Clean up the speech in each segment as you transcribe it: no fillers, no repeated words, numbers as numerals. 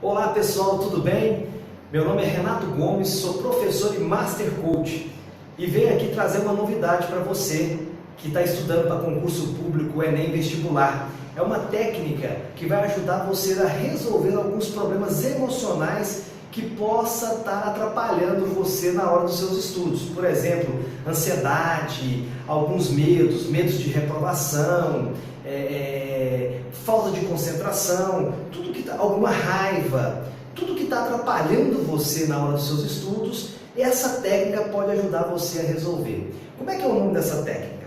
Olá pessoal, tudo bem? Meu nome é Renato Gomes, sou professor e Master Coach e venho aqui trazer uma novidade para você que está estudando para concurso público, Enem, vestibular. É uma técnica que vai ajudar você a resolver alguns problemas emocionais que possa estar atrapalhando você na hora dos seus estudos. Por exemplo, ansiedade, alguns medos de reprovação, falta de concentração, alguma raiva, tudo que está atrapalhando você na hora dos seus estudos, essa técnica pode ajudar você a resolver. Como é que é o nome dessa técnica?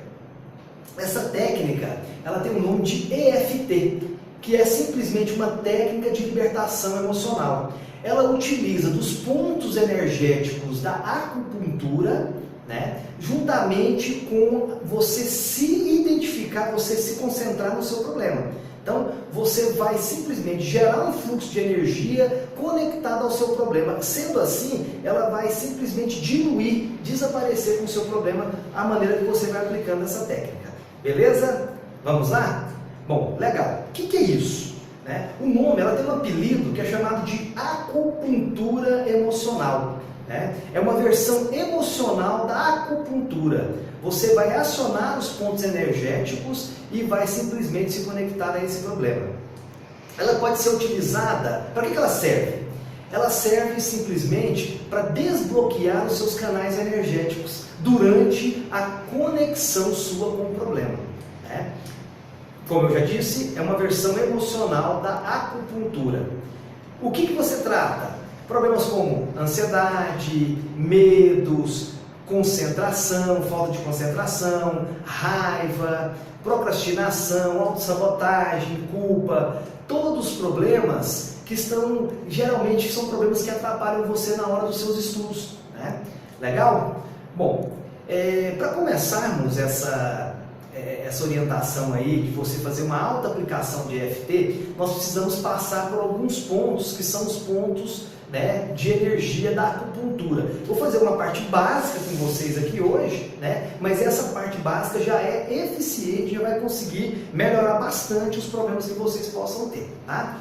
Essa técnica, ela tem o nome de EFT, que é simplesmente uma técnica de libertação emocional. Ela utiliza dos pontos energéticos da acupuntura, juntamente com você se identificar, você se concentrar no seu problema. Então, você vai simplesmente gerar um fluxo de energia conectado ao seu problema. Sendo assim, ela vai simplesmente diluir, desaparecer com o seu problema, a maneira que você vai aplicando essa técnica. Beleza? Vamos lá? Bom, legal. O que é isso? O nome, ela tem um apelido que é chamado de acupuntura emocional. É uma versão emocional da acupuntura. Você vai acionar os pontos energéticos e vai simplesmente se conectar a esse problema. Ela pode ser utilizada, para que ela serve? Ela serve simplesmente para desbloquear os seus canais energéticos durante a conexão sua com o problema. Como eu já disse, é uma versão emocional da acupuntura. O que você trata? Problemas como ansiedade, medos, concentração, falta de concentração, raiva, procrastinação, autossabotagem, culpa, todos os problemas que geralmente são problemas que atrapalham você na hora dos seus estudos. Legal? Bom, para começarmos essa orientação aí de você fazer uma alta aplicação de EFT, nós precisamos passar por alguns pontos que são os pontos de energia da acupuntura. Vou fazer uma parte básica com vocês aqui hoje, mas essa parte básica já é eficiente, já vai conseguir melhorar bastante os problemas que vocês possam ter, tá?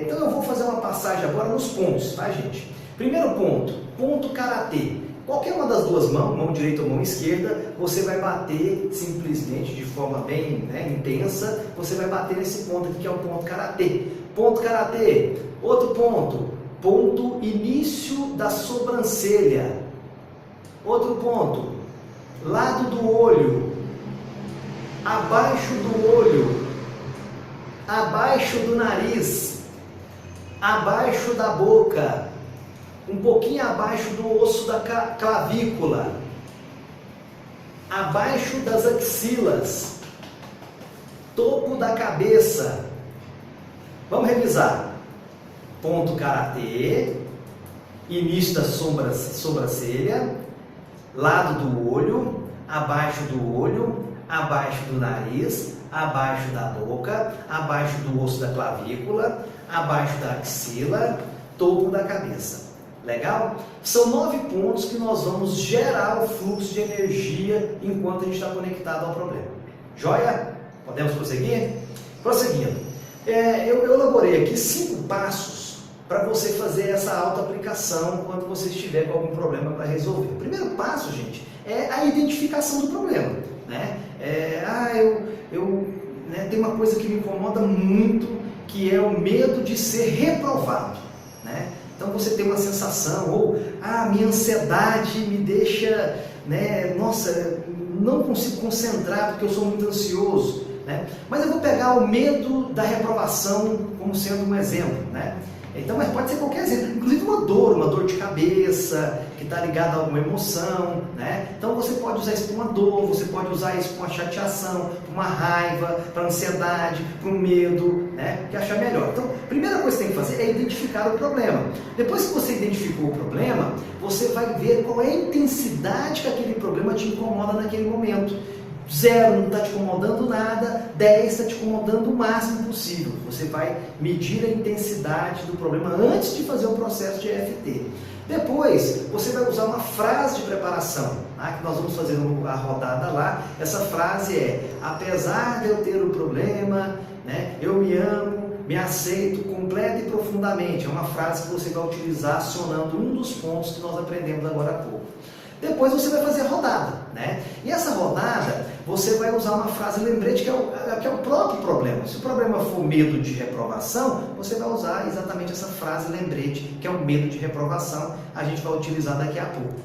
Então eu vou fazer uma passagem agora nos pontos, tá, gente? Primeiro ponto, ponto karatê. Qualquer uma das duas mãos, mão direita ou mão esquerda, você vai bater simplesmente de forma bem intensa, você vai bater nesse ponto aqui que é o ponto karatê. Ponto karatê. Outro ponto, ponto início da sobrancelha. Outro ponto, lado do olho, abaixo do olho, abaixo do nariz, abaixo da boca, um pouquinho abaixo do osso da clavícula, abaixo das axilas, topo da cabeça. Vamos revisar. Ponto karatê, início da sobrancelha, lado do olho, abaixo do nariz, abaixo da boca, abaixo do osso da clavícula, abaixo da axila, topo da cabeça. Legal? São 9 pontos que nós vamos gerar o fluxo de energia enquanto a gente está conectado ao problema. Joia? Podemos prosseguir? Prosseguindo. Eu elaborei aqui 5 passos para você fazer essa auto-aplicação quando você estiver com algum problema para resolver. O primeiro passo, gente, é a identificação do problema. Tem uma coisa que me incomoda muito, que é o medo de ser reprovado. Então você tem uma sensação, ou minha ansiedade me deixa, não consigo concentrar porque eu sou muito ansioso. Mas eu vou pegar o medo da reprovação como sendo um exemplo. Então, mas pode ser qualquer exemplo, inclusive uma dor de cabeça, que está ligada a alguma emoção, Então você pode usar isso para uma dor, você pode usar isso para uma chateação, para uma raiva, para ansiedade, para um medo, que achar melhor. Então, a primeira coisa que você tem que fazer é identificar o problema. Depois que você identificou o problema, você vai ver qual é a intensidade que aquele problema te incomoda naquele momento. 0 não está te incomodando nada, 10 está te incomodando o máximo possível. Você vai medir a intensidade do problema antes de fazer o processo de EFT. Depois, você vai usar uma frase de preparação, que nós vamos fazer a rodada lá. Essa frase é: apesar de eu ter o problema, eu me amo, me aceito como completa e profundamente. É uma frase que você vai utilizar acionando um dos pontos que nós aprendemos agora há pouco. Depois você vai fazer a rodada, né? E essa rodada, você vai usar uma frase lembrete que é o próprio problema. Se o problema for medo de reprovação, você vai usar exatamente essa frase lembrete, que é o medo de reprovação. A gente vai utilizar daqui a pouco.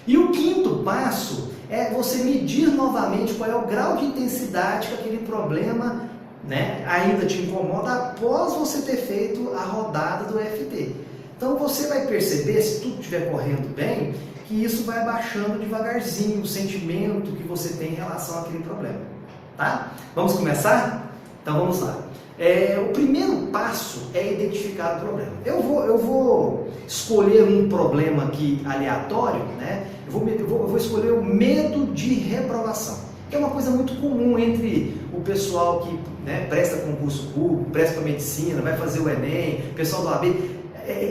E o quinto passo é você medir novamente qual é o grau de intensidade que aquele problema, né, ainda te incomoda após você ter feito a rodada do EFT. Então você vai perceber, se tudo estiver correndo bem, que isso vai abaixando devagarzinho o sentimento que você tem em relação àquele problema. Tá? Vamos começar? Então vamos lá. O primeiro passo é identificar o problema. Eu vou escolher um problema aqui aleatório, né? Eu vou escolher o medo de reprovação, que é uma coisa muito comum entre o pessoal que, né, presta concurso público, presta para medicina, vai fazer o Enem, pessoal do AB.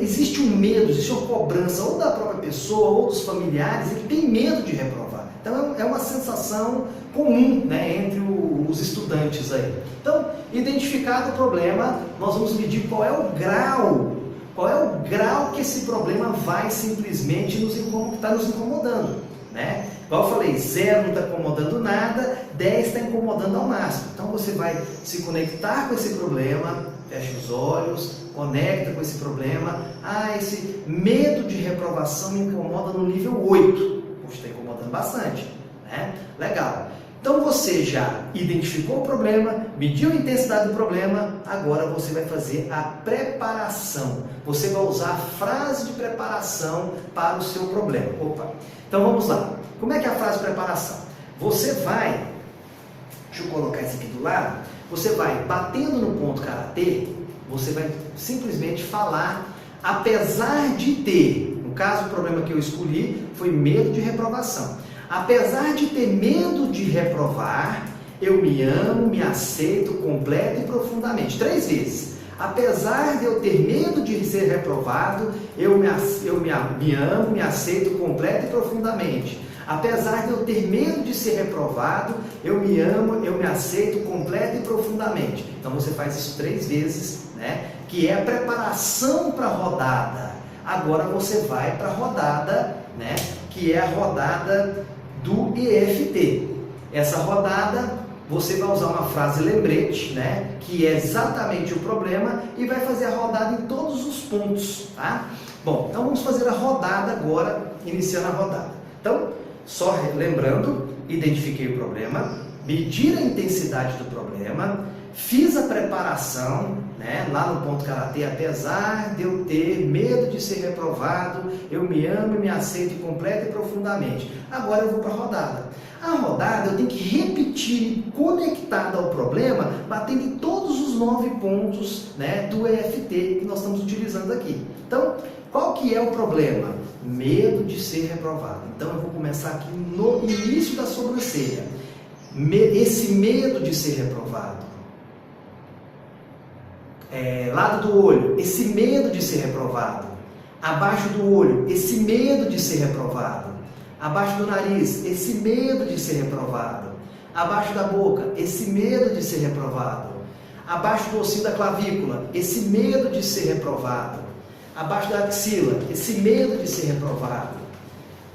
Existe um medo, existe uma cobrança ou da própria pessoa ou dos familiares, ele tem medo de reprovar. Então é uma sensação comum, né, entre os estudantes aí. Então, identificado o problema, nós vamos medir qual é o grau que esse problema vai simplesmente está nos incomodando, né? Igual eu falei, 0 não está incomodando nada, 10 está incomodando ao máximo. Então você vai se conectar com esse problema, fecha os olhos, conecta com esse problema. Esse medo de reprovação me incomoda no nível 8. Poxa, está incomodando bastante, né? Legal. Então você já identificou o problema, mediu a intensidade do problema, agora você vai fazer a preparação. Você vai usar a frase de preparação para o seu problema. Então vamos lá. Como é que é a frase de preparação? Você vai, deixa eu colocar isso aqui do lado, você vai batendo no ponto karatê, você vai simplesmente falar, apesar de ter, no caso o problema que eu escolhi foi medo de reprovação. Apesar de ter medo de reprovar, eu me amo, me aceito completa e profundamente. 3 vezes. Apesar de eu ter medo de ser reprovado, eu me amo, me aceito completa e profundamente. Apesar de eu ter medo de ser reprovado, eu me amo, eu me aceito completa e profundamente. Então você faz isso 3 vezes, né? Que é a preparação para a rodada. Agora você vai para a rodada, né? Que é a rodada do EFT. Essa rodada você vai usar uma frase lembrete, né, que é exatamente o problema, e vai fazer a rodada em todos os pontos, tá? Bom, então vamos fazer a rodada agora, iniciando a rodada. Então, só lembrando, identifiquei o problema, medir a intensidade do problema, fiz a preparação, né, lá no ponto karatê, apesar de eu ter medo de ser reprovado, eu me amo e me aceito completa e profundamente. Agora eu vou para a rodada. A rodada eu tenho que repetir, conectada ao problema, batendo em todos os 9 pontos, né, do EFT que nós estamos utilizando aqui. Então, qual que é o problema? Medo de ser reprovado. Então eu vou começar aqui no início da sobrancelha. Esse medo de ser reprovado. Lado do olho, esse medo de ser reprovado. Abaixo do olho, esse medo de ser reprovado. Abaixo do nariz, esse medo de ser reprovado. Abaixo da boca, esse medo de ser reprovado. Abaixo do ossinho da clavícula, esse medo de ser reprovado. Abaixo da axila, esse medo de ser reprovado.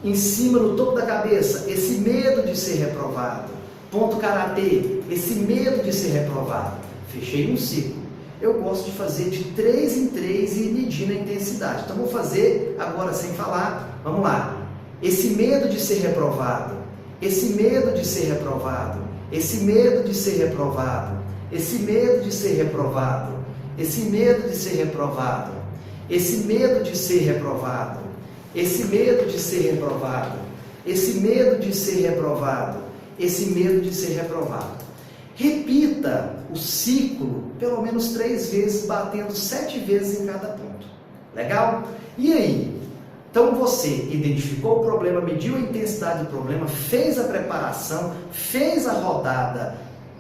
Em cima, no topo da cabeça, esse medo de ser reprovado. Ponto karatê, esse medo de ser reprovado. Fechei um ciclo. Eu gosto de fazer de 3 em 3 e medir na intensidade. Então vou fazer agora sem falar. Vamos lá. Esse medo de ser reprovado. Esse medo de ser reprovado. Esse medo de ser reprovado. Esse medo de ser reprovado. Esse medo de ser reprovado. Esse medo de ser reprovado. Esse medo de ser reprovado. Esse medo de ser reprovado. Esse medo de ser reprovado. Repita o ciclo pelo menos 3 vezes, batendo 7 vezes em cada ponto. Legal? E aí? Então você identificou o problema, mediu a intensidade do problema, fez a preparação, fez a rodada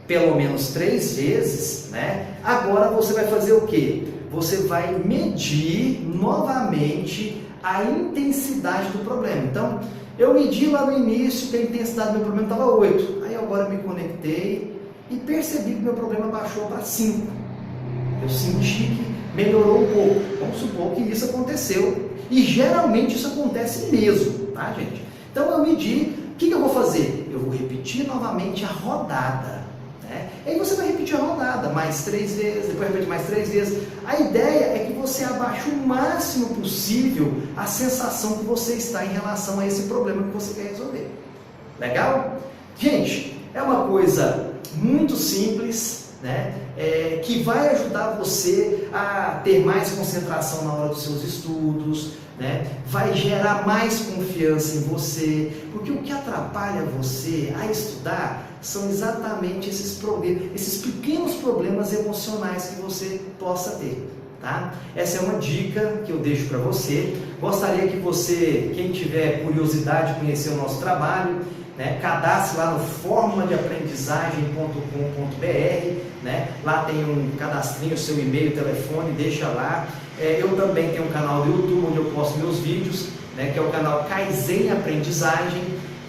pelo menos 3 vezes, né? Agora você vai fazer o quê? Você vai medir novamente a intensidade do problema. Então, eu medi lá no início que a intensidade do meu problema estava 8. Aí agora eu me conectei e percebi que meu problema baixou para 5. Eu senti que melhorou um pouco. Vamos supor que isso aconteceu. E geralmente isso acontece mesmo, tá, gente? Então eu medi, o que eu vou fazer? Eu vou repetir novamente a rodada. Né? E aí você vai repetir a rodada mais 3 vezes, depois repete mais 3 vezes. A ideia é que você abaixe o máximo possível a sensação que você está em relação a esse problema que você quer resolver. Legal? Gente, é uma coisa muito simples, né? Que vai ajudar você a ter mais concentração na hora dos seus estudos, né? Vai gerar mais confiança em você, porque o que atrapalha você a estudar são exatamente esses problemas, esses pequenos problemas emocionais que você possa ter. Tá? Essa é uma dica que eu deixo para você. Gostaria que você, quem tiver curiosidade de conhecer o nosso trabalho, né, cadastre lá no formadeaprendizagem.com.br, né? Lá tem um cadastrinho, seu e-mail, telefone, deixa lá. Eu também tenho um canal do YouTube onde eu posto meus vídeos, né, que é o canal Kaizen Aprendizagem.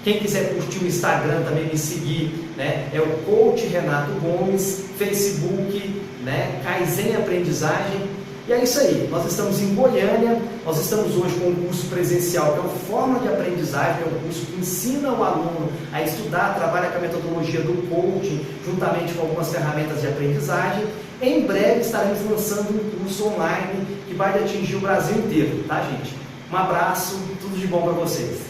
Quem quiser curtir o Instagram também me seguir, né, é o Coach Renato Gomes, Facebook, né, Kaizen Aprendizagem. E é isso aí, nós estamos em Goiânia, nós estamos hoje com um curso presencial, que é o Forma de Aprendizagem, que é um curso que ensina o aluno a estudar, trabalha com a metodologia do coaching, juntamente com algumas ferramentas de aprendizagem. Em breve estaremos lançando um curso online que vai atingir o Brasil inteiro, tá, gente? Um abraço, tudo de bom para vocês.